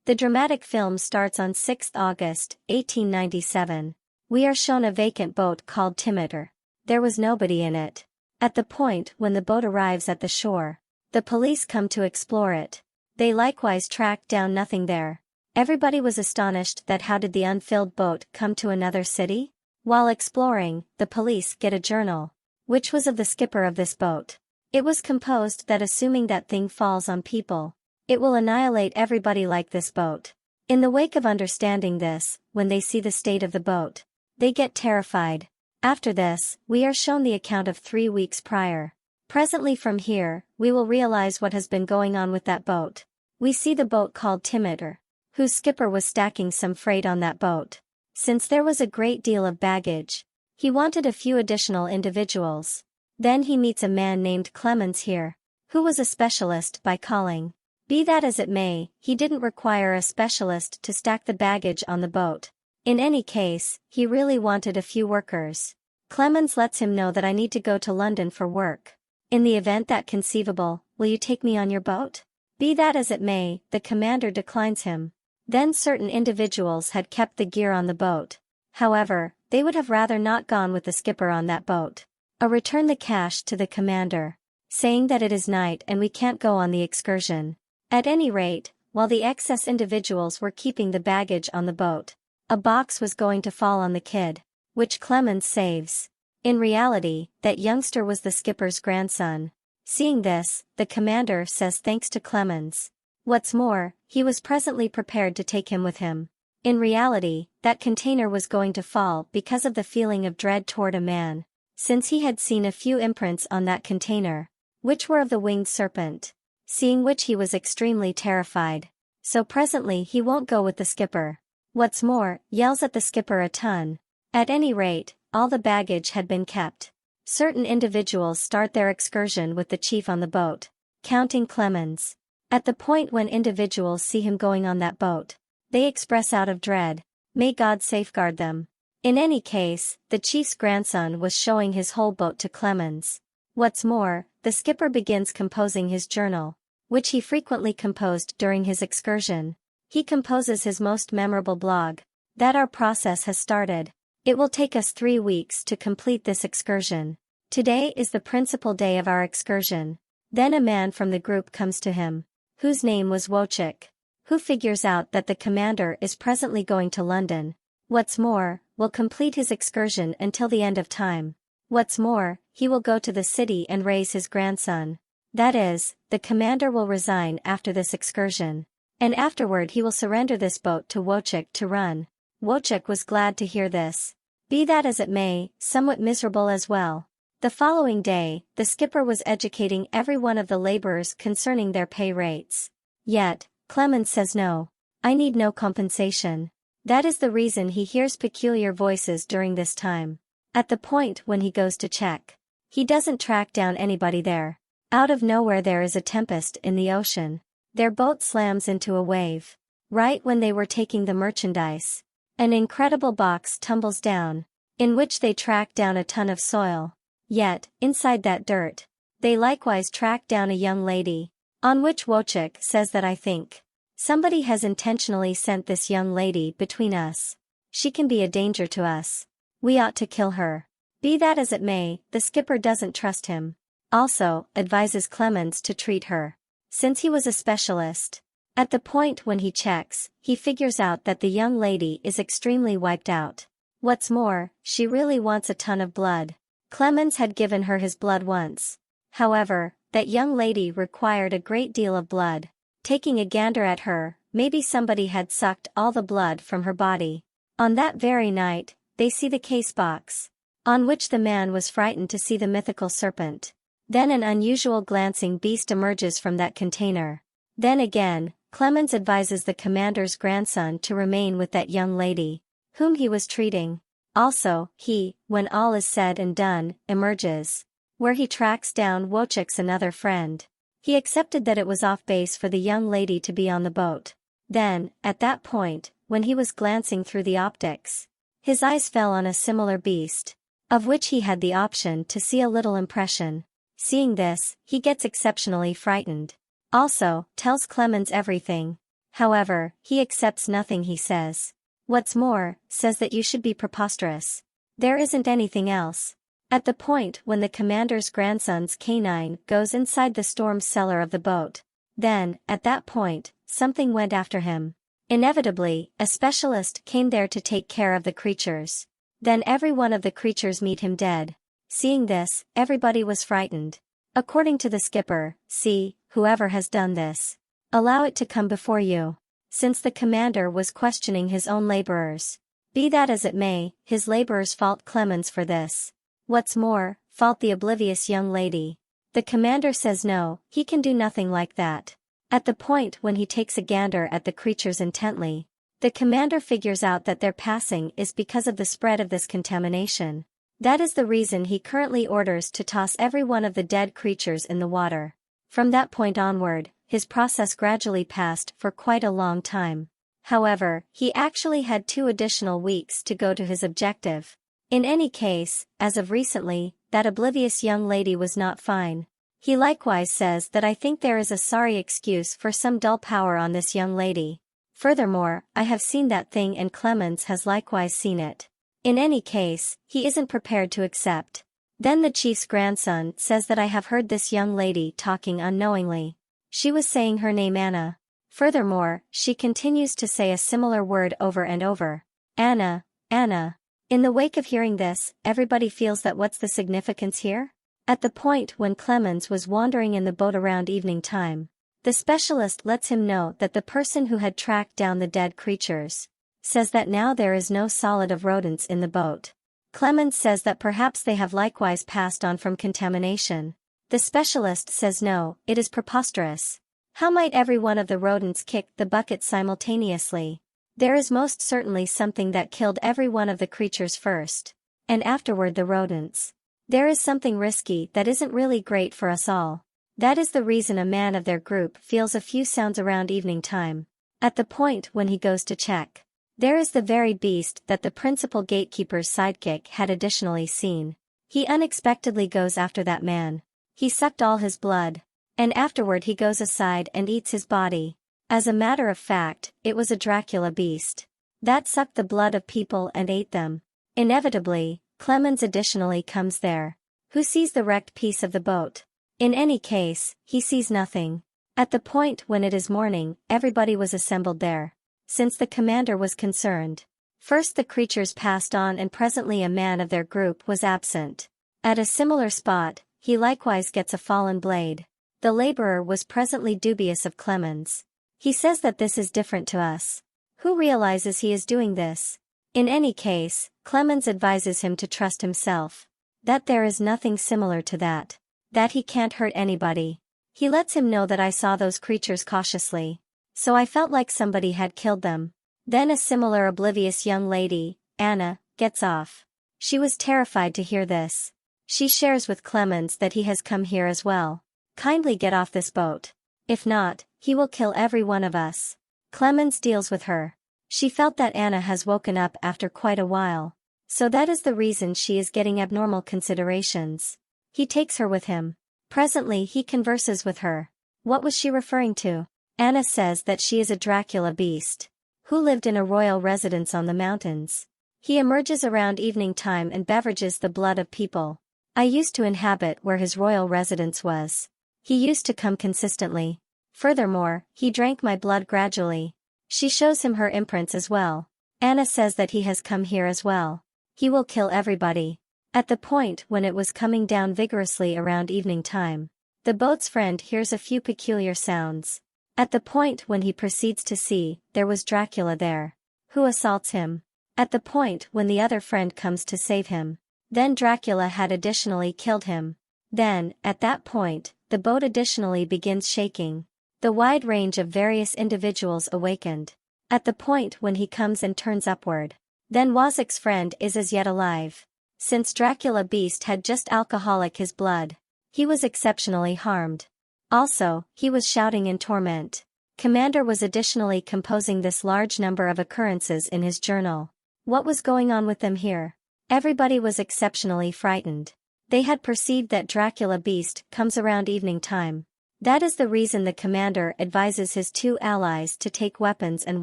The dramatic film starts on 6 August, 1897. We are shown a vacant boat called Demeter. There was nobody in it. At the point when the boat arrives at the shore, the police come to explore it. They likewise track down nothing there. Everybody was astonished that how did the unfilled boat come to another city? While exploring, the police get a journal, which was of the skipper of this boat. It was composed that assuming that thing falls on people, it will annihilate everybody like this boat. In the wake of understanding this, when they see the state of the boat, they get terrified. After this, we are shown the account of 3 weeks prior. Presently from here, we will realize what has been going on with that boat. We see the boat called Demeter, whose skipper was stacking some freight on that boat. Since there was a great deal of baggage, he wanted a few additional individuals. Then he meets a man named Clemens here, who was a specialist by calling. Be that as it may, he didn't require a specialist to stack the baggage on the boat. In any case, he really wanted a few workers. Clemens lets him know that I need to go to London for work. In the event that conceivable, will you take me on your boat? Be that as it may, the commander declines him. Then certain individuals had kept the gear on the boat. However, they would have rather not gone with the skipper on that boat. Return the cash to the commander, saying that it is night and we can't go on the excursion. At any rate, while the excess individuals were keeping the baggage on the boat, a box was going to fall on the kid, which Clemens saves. In reality, that youngster was the skipper's grandson. Seeing this, the commander says thanks to Clemens. What's more, he was presently prepared to take him with him. In reality, that container was going to fall because of the feeling of dread toward a man, since he had seen a few imprints on that container, which were of the winged serpent, seeing which he was extremely terrified. So presently he won't go with the skipper. What's more, yells at the skipper a ton. At any rate, all the baggage had been kept. Certain individuals start their excursion with the chief on the boat, counting Clemens. At the point when individuals see him going on that boat, they express out of dread, may God safeguard them. In any case, the chief's grandson was showing his whole boat to Clemens. What's more, the skipper begins composing his journal, which he frequently composed during his excursion. He composes his most memorable blog, that our process has started. It will take us 3 weeks to complete this excursion. Today is the principal day of our excursion. Then a man from the group comes to him, whose name was Wojciech, who figures out that the commander is presently going to London. What's more, will complete his excursion until the end of time. What's more, he will go to the city and raise his grandson. That is, the commander will resign after this excursion. And afterward he will surrender this boat to Wojciech to run. Wojciech was glad to hear this. Be that as it may, somewhat miserable as well. The following day, the skipper was educating every one of the laborers concerning their pay rates. Yet, Clemens says no. I need no compensation. That is the reason he hears peculiar voices during this time. At the point when he goes to check, he doesn't track down anybody there. Out of nowhere there is a tempest in the ocean. Their boat slams into a wave. Right when they were taking the merchandise, an incredible box tumbles down, in which they track down a ton of soil. Yet, inside that dirt, they likewise track down a young lady, on which Wojciech says that I think somebody has intentionally sent this young lady between us. She can be a danger to us. We ought to kill her. Be that as it may, the skipper doesn't trust him. Also, advises Clemens to treat her, since he was a specialist. At the point when he checks, he figures out that the young lady is extremely wiped out. What's more, she really wants a ton of blood. Clemens had given her his blood once. However, that young lady required a great deal of blood. Taking a gander at her, maybe somebody had sucked all the blood from her body. On that very night, they see the case box, on which the man was frightened to see the mythical serpent. Then an unusual glancing beast emerges from that container. Then again, Clemens advises the commander's grandson to remain with that young lady, whom he was treating. Also, he, when all is said and done, emerges, where he tracks down Wojciech's another friend. He accepted that it was off base for the young lady to be on the boat. Then, at that point, when he was glancing through the optics, his eyes fell on a similar beast, of which he had the option to see a little impression. Seeing this, he gets exceptionally frightened. Also, tells Clemens everything. However, he accepts nothing he says. What's more, says that you should be preposterous. There isn't anything else. At the point when the commander's grandson's canine goes inside the storm cellar of the boat, then, at that point, something went after him. Inevitably, a specialist came there to take care of the creatures. Then every one of the creatures meet him dead. Seeing this, everybody was frightened. According to the skipper, see, whoever has done this, allow it to come before you. Since the commander was questioning his own laborers. Be that as it may, his laborers fault Clemens for this. What's more, fault the oblivious young lady. The commander says no, he can do nothing like that. At the point when he takes a gander at the creatures intently, the commander figures out that their passing is because of the spread of this contamination. That is the reason he currently orders to toss every one of the dead creatures in the water. From that point onward, his process gradually passed for quite a long time. However, he actually had 2 additional weeks to go to his objective. In any case, as of recently, that oblivious young lady was not fine. He likewise says that I think there is a sorry excuse for some dull power on this young lady. Furthermore, I have seen that thing and Clemens has likewise seen it. In any case, he isn't prepared to accept. Then the chief's grandson says that I have heard this young lady talking unknowingly. She was saying her name Anna. Furthermore, she continues to say a similar word over and over. Anna, Anna. In the wake of hearing this, everybody feels that what's the significance here? At the point when Clemens was wandering in the boat around evening time, the specialist lets him know that the person who had tracked down the dead creatures says that now there is no solid of rodents in the boat. Clemens says that perhaps they have likewise passed on from contamination. The specialist says no, it is preposterous. How might every one of the rodents kick the bucket simultaneously? There is most certainly something that killed every one of the creatures first, and afterward the rodents. There is something risky that isn't really great for us all. That is the reason a man of their group feels a few sounds around evening time. At the point when he goes to check, there is the very beast that the principal gatekeeper's sidekick had additionally seen. He unexpectedly goes after that man. He sucked all his blood, and afterward he goes aside and eats his body. As a matter of fact, it was a Dracula beast that sucked the blood of people and ate them. Inevitably, Clemens additionally comes there, who sees the wrecked piece of the boat. In any case, he sees nothing. At the point when it is morning, everybody was assembled there. Since the commander was concerned. First the creatures passed on and presently a man of their group was absent. At a similar spot, he likewise gets a fallen blade. The laborer was presently dubious of Clemens. He says that this is different to us. Who realizes he is doing this? In any case, Clemens advises him to trust himself. That there is nothing similar to that. That he can't hurt anybody. He lets him know that I saw those creatures cautiously. So I felt like somebody had killed them. Then a similar oblivious young lady, Anna, gets off. She was terrified to hear this. She shares with Clemens that he has come here as well. Kindly get off this boat. If not, he will kill every one of us. Clemens deals with her. She felt that Anna has woken up after quite a while. So that is the reason she is getting abnormal considerations. He takes her with him. Presently he converses with her. What was she referring to? Anna says that she is a Dracula beast, who lived in a royal residence on the mountains. He emerges around evening time and beverages the blood of people. I used to inhabit where his royal residence was. He used to come consistently. Furthermore, he drank my blood gradually. She shows him her imprints as well. Anna says that he has come here as well. He will kill everybody. At the point when it was coming down vigorously around evening time, the boat's friend hears a few peculiar sounds. At the point when he proceeds to see, there was Dracula there, who assaults him. At the point when the other friend comes to save him, then Dracula had additionally killed him. Then, at that point, the boat additionally begins shaking. The wide range of various individuals awakened. At the point when he comes and turns upward, then Wozak's friend is as yet alive. Since Dracula beast had just alcoholic his blood, he was exceptionally harmed. Also, he was shouting in torment. Commander was additionally composing this large number of occurrences in his journal. What was going on with them here? Everybody was exceptionally frightened. They had perceived that Dracula beast comes around evening time. That is the reason the commander advises his two allies to take weapons and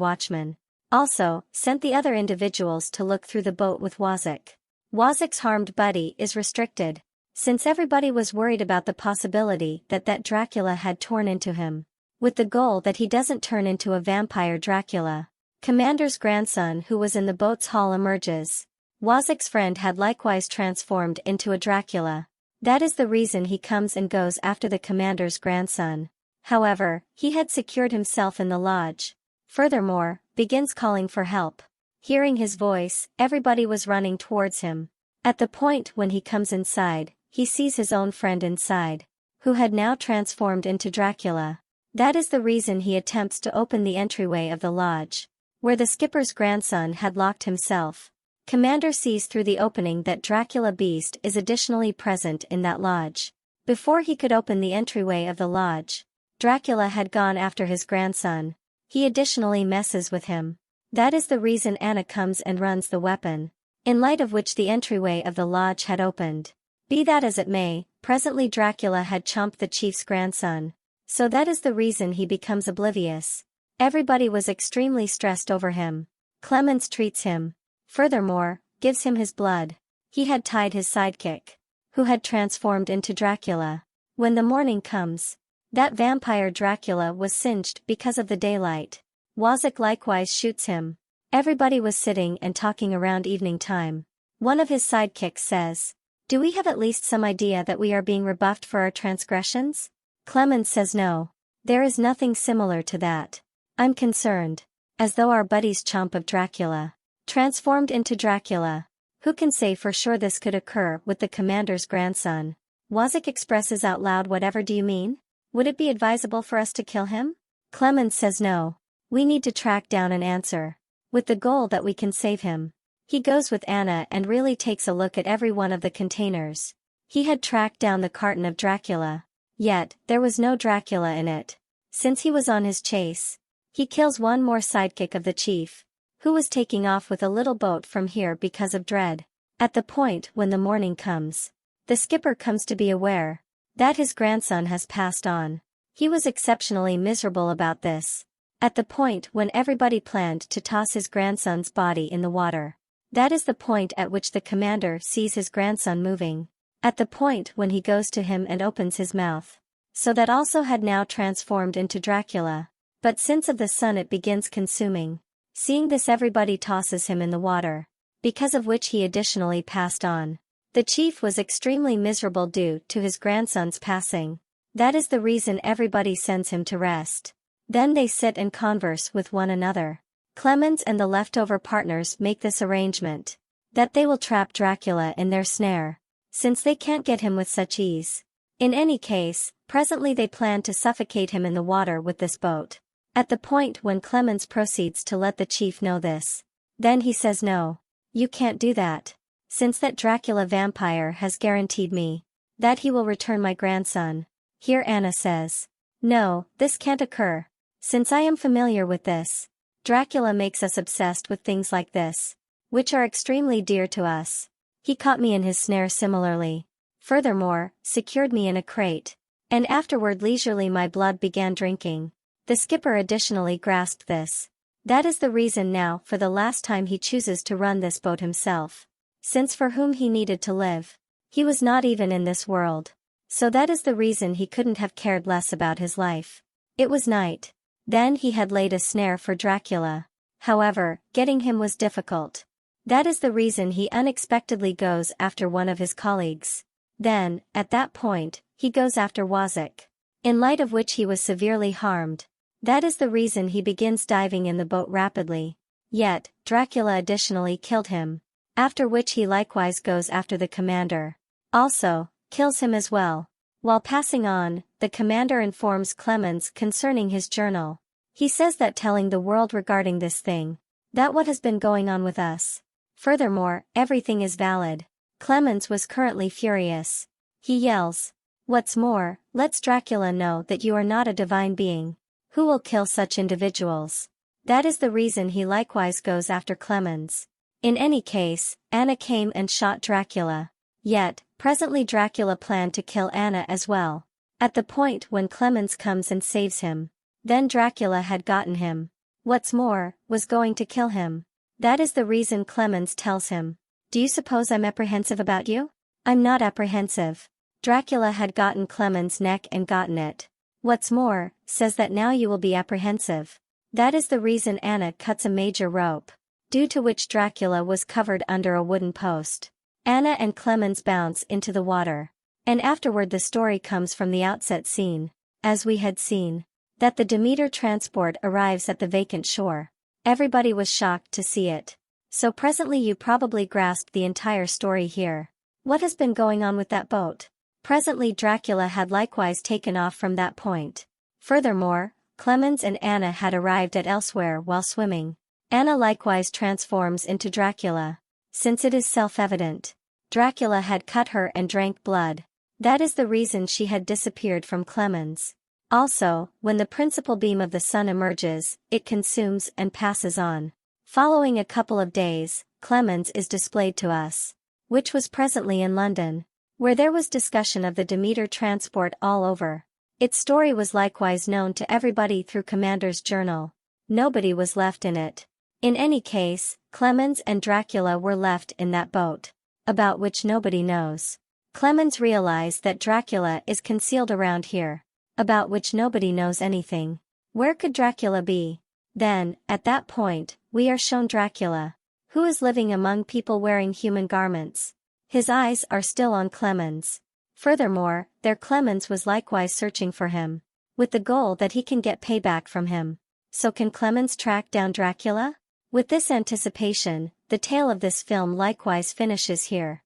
watchmen. Also, sent the other individuals to look through the boat with Wozzeck. Wozzeck's harmed buddy is restricted, since everybody was worried about the possibility that Dracula had torn into him. With the goal that he doesn't turn into a vampire Dracula. Commander's grandson who was in the boat's hull emerges. Wozzeck's friend had likewise transformed into a Dracula. That is the reason he comes and goes after the commander's grandson. However, he had secured himself in the lodge. Furthermore, begins calling for help. Hearing his voice, everybody was running towards him. At the point when he comes inside, he sees his own friend inside, who had now transformed into Dracula. That is the reason he attempts to open the entryway of the lodge, where the skipper's grandson had locked himself. Commander sees through the opening that Dracula Beast is additionally present in that lodge. Before he could open the entryway of the lodge, Dracula had gone after his grandson. He additionally messes with him. That is the reason Anna comes and runs the weapon, in light of which the entryway of the lodge had opened. Be that as it may, presently Dracula had chomped the chief's grandson. So that is the reason he becomes oblivious. Everybody was extremely stressed over him. Clemens treats him. Furthermore, gives him his blood. He had tied his sidekick, who had transformed into Dracula. When the morning comes, that vampire Dracula was singed because of the daylight. Wozzeck likewise shoots him. Everybody was sitting and talking around evening time. One of his sidekicks says, "Do we have at least some idea that we are being rebuffed for our transgressions?" Clemens says no. There is nothing similar to that. I'm concerned. As though our buddy's chomp of Dracula transformed into Dracula. Who can say for sure this could occur with the commander's grandson? Wozzeck expresses out loud, "Whatever do you mean? Would it be advisable for us to kill him?" Clemens says no. We need to track down an answer. With the goal that we can save him. He goes with Anna and really takes a look at every one of the containers. He had tracked down the carton of Dracula. Yet, there was no Dracula in it. Since he was on his chase, he kills one more sidekick of the chief, who was taking off with a little boat from here because of dread. At the point when the morning comes, the skipper comes to be aware that his grandson has passed on. He was exceptionally miserable about this. At the point when everybody planned to toss his grandson's body in the water. That is the point at which the commander sees his grandson moving. At the point when he goes to him and opens his mouth. So that also had now transformed into Dracula. But since of the sun it begins consuming. Seeing this, everybody tosses him in the water, because of which he additionally passed on. The chief was extremely miserable due to his grandson's passing. That is the reason everybody sends him to rest. Then they sit and converse with one another. Clemens and the leftover partners make this arrangement, that they will trap Dracula in their snare, since they can't get him with such ease. In any case, presently they plan to suffocate him in the water with this boat. At the point when Clemens proceeds to let the chief know this. Then he says, "No. You can't do that. Since that Dracula vampire has guaranteed me that he will return my grandson." Here Anna says, "No, this can't occur. Since I am familiar with this. Dracula makes us obsessed with things like this, which are extremely dear to us. He caught me in his snare similarly. Furthermore, secured me in a crate. And afterward leisurely my blood began drinking." The skipper additionally grasped this. That is the reason now for the last time he chooses to run this boat himself. Since for whom he needed to live. He was not even in this world. So that is the reason he couldn't have cared less about his life. It was night. Then he had laid a snare for Dracula. However, getting him was difficult. That is the reason he unexpectedly goes after one of his colleagues. Then, at that point, he goes after Wozzeck. In light of which he was severely harmed. That is the reason he begins diving in the boat rapidly. Yet, Dracula additionally killed him. After which he likewise goes after the commander. Also, kills him as well. While passing on, the commander informs Clemens concerning his journal. He says that telling the world regarding this thing. That what has been going on with us. Furthermore, everything is valid. Clemens was currently furious. He yells. "What's more, lets Dracula know that you are not a divine being. Who will kill such individuals?" That is the reason he likewise goes after Clemens. In any case, Anna came and shot Dracula. Yet, presently Dracula planned to kill Anna as well. At the point when Clemens comes and saves him. Then Dracula had gotten him. What's more, was going to kill him. That is the reason Clemens tells him. Do you suppose I'm apprehensive about you? I'm not apprehensive. Dracula had gotten Clemens' neck and gotten it. What's more, says that now you will be apprehensive. That is the reason Anna cuts a major rope, due to which Dracula was covered under a wooden post. Anna and Clemens bounce into the water. And afterward the story comes from the outset scene, as we had seen, that the Demeter transport arrives at the vacant shore. Everybody was shocked to see it. So presently you probably grasped the entire story here. What has been going on with that boat? Presently Dracula had likewise taken off from that point. Furthermore, Clemens and Anna had arrived at elsewhere while swimming. Anna likewise transforms into Dracula. Since it is self-evident, Dracula had cut her and drank blood. That is the reason she had disappeared from Clemens. Also, when the principal beam of the sun emerges, it consumes and passes on. Following a couple of days, Clemens is displayed to us, which was presently in London, where there was discussion of the Demeter transport all over. Its story was likewise known to everybody through Commander's journal. Nobody was left in it. In any case, Clemens and Dracula were left in that boat, about which nobody knows. Clemens realized that Dracula is concealed around here, about which nobody knows anything. Where could Dracula be? Then, at that point, we are shown Dracula, who is living among people wearing human garments. His eyes are still on Clemens. Furthermore, their Clemens was likewise searching for him, with the goal that he can get payback from him. So can Clemens track down Dracula? With this anticipation, the tale of this film likewise finishes here.